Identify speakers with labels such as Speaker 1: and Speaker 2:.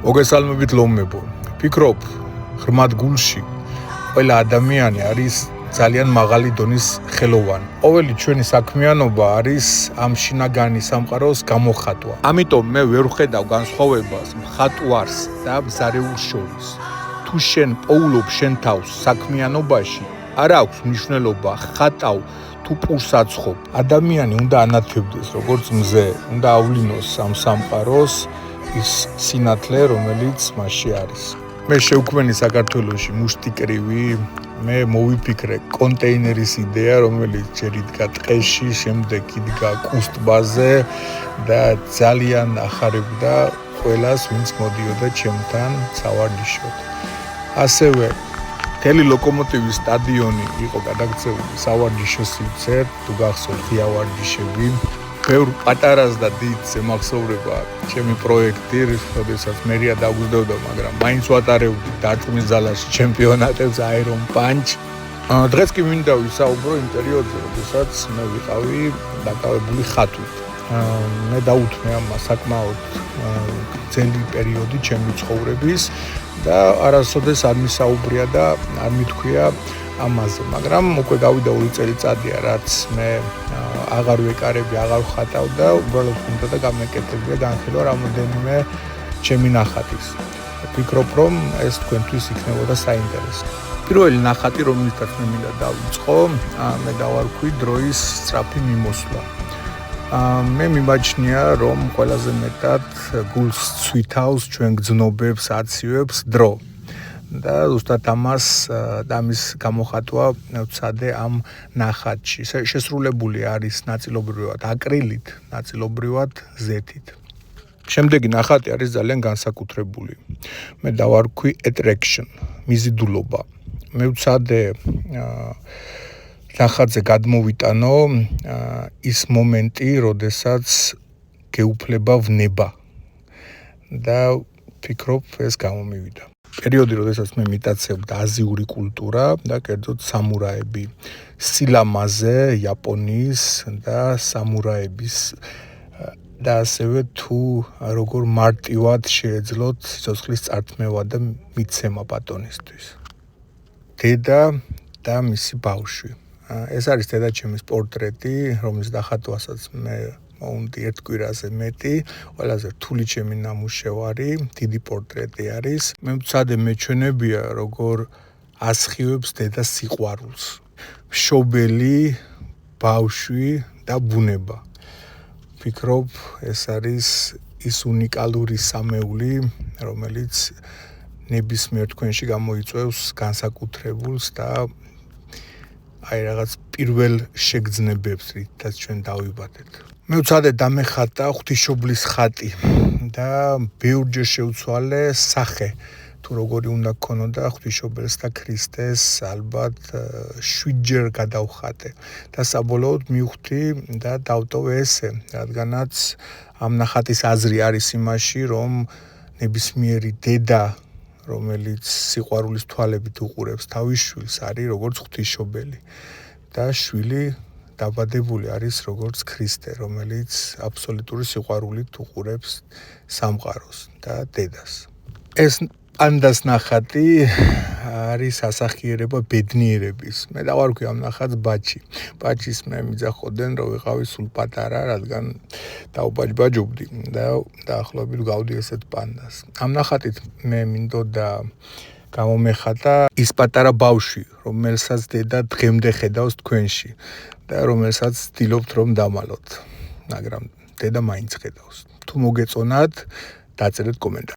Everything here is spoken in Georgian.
Speaker 1: მოგესალმებით ლომებო. ფიქრობ, ღრმად გულში ყველა ადამიანი არის ძალიან მაღალი დონის ხელოვანი. ყოველი ჩვენი საქმიანობა არის ამ შინაგანი სამყაროს გამოხატვა. ამიტომ მე ვერ ვხედავ განსხვავებას მხატვარს და მზარეულს შორის. თუ შენ პოულობ შენ თავს საქმიანობაში, არ აქვს მნიშვნელობა ხატავ თუ პურს აცხობ. ადამიანი უნდა ანათებდეს როგორც მზე, უნდა ავლინოს ამ სამყაროს ის სინათლე, რომელიც მასში არის. მე შევქმენი საქართველოში მუშტიკრივი, მე მოვიფიქრე კონტეინერის იდეა, რომელიც ჯერ იდგა ტყეში, შემდეგ იდგა კუსტბაზე და ძალიან ახარებდა ყველას, ვინც მოდიოდა ჩემთან სავარჯიშოდ. ასევე მთელი ლოკომოტივის სტადიონი იყო გადაქცეული სავარჯიშო სივრცედ, თუ გახსოვთ ღია ვარჯიშები. ბევრ პატარას და დიდს ემახსოვრება ჩემი პროექტი, როდესაც მერია დაგვიზრდოდა, მაგრამ მაინც ვატარებდი დარტყმის ზალაში ჩემპიონატებს Iron Punch. დღეს კი მინდა ვისაუბრო იმ პერიოდზე, როდესაც მე ვიყავი დაკავებული ხატვით. მე დაუთმე ამ საკმაოდ ძელი პერიოდი ჩემი ცხოვრების და არასოდეს არ მისაუბრია და არ მithქვია ამაზე, მაგრამ უკვე გავიდა 2 წელიწადია, რაც მე აღარ ვეკარები, აღარ ვხატავ და უბრალოდ უნდა და გამეკეთებია განხილვა რამოდენიმე ჩემი ნახატის. ვფიქრობ, რომ ეს თქვენთვის იქნებოდა საინტერესო. პირველი ნახატი, რომელსაც მე მინდა დავიწყო, მე დავარქვი დროის სწრაფი მიმოსვლა. მე მიმაჩნია, რომ ყველაზე მეტად გულს ცვითავს ჩვენ გრძნობებს, აციებს დრო. და ზუსტად ამას და ამის გამოხატვა ვცადე ამ ნახატში. შესრულებული არის ნაწილობრივად აკრილით, ნაწილობრივად ზეთით. შემდეგი ნახატი არის ძალიან განსაკუთრებული. მე დავარქვი attraction, მიზიდულობა. მე ვცადე ნახატზე გადმოვიტანო ის მომენტი, როდესაც გეუფლება ვნება და ფიქრობ, ეს გამომივიდა. პერიოდი, როდესაც მე მიტაცებდა აზიური კულტურა და კერძოდ სამურაები, სილამაზე, იაპონიის და სამურაების და ასევე თუ როგორ მარტივად შეეძლოთ სიცოცხლის წართმევა და მიცემა ბატონისთვის. დედა და მისი ბავშვი. ეს არის დედაჩემის პორტრეტი, რომლის დახატვასაც მე მოვუნდი 1 კვირაზე მეტი, ყველაზე რთული ჩემი ნამუშევარი, დიდი პორტრეტი არის. მე ვცადე მეჩვენებია, როგორ ასხივებს დედა სიყვარულს. მშობელი, ბავშვი და ბუნება. ვფიქრობ, ეს არის ის უნიკალური სამეული, რომელიც ნებისმიერ თქვენში გამოიწვევს განსაკუთრებულს და აი რაღაც პირველ შეგრძნებებს, რითაც ჩვენ დავიბადეთ. მე ვცადე დამეხატა ღვთისმშობლის ხატი და ბევრჯერ შევცვალე სახე, თუ როგორი უნდა გქონოდა ღვთისმშობელს და ქრისტეს, ალბათ 7-ჯერ გადავხატე და საბოლოოდ მივხვდი და დავტოვე ესე, რადგანაც ამ ნახატის აზრი არის იმაში, რომ ნებისმიერი დედა, რომელიც სიყვარულის თვალებით უყურებს თავის შვილს, არის როგორც ღვთისმშობელი და შვილი დაბადებული არის როგორც ქრისტე, რომელიც აბსოლუტური სიყვარულით უყურებს სამყაროს და დედას. ეს პანდას ნახატი არის ასახიერება ბედნიერების. მე დავარქვი ამ ნახატს ბაჩი. ბაჩის მე მიძახოდნენ, რომ ვიყავი სულ პატარა, რადგან დავბაჯბაჯობდი და დაახლოებით გავდი ესეთ პანდას. ამ ნახატით მე მინდოდა გამომეხატა ის პატარა ბავშვი, რომელსაც დედა დღემდე ხედავს თქვენში და რომელსაც ვცდილობთ რომ დამალოთ, მაგრამ დედა მაინც ხედავს. თუ მოგეწონათ, დაწერეთ კომენტარი.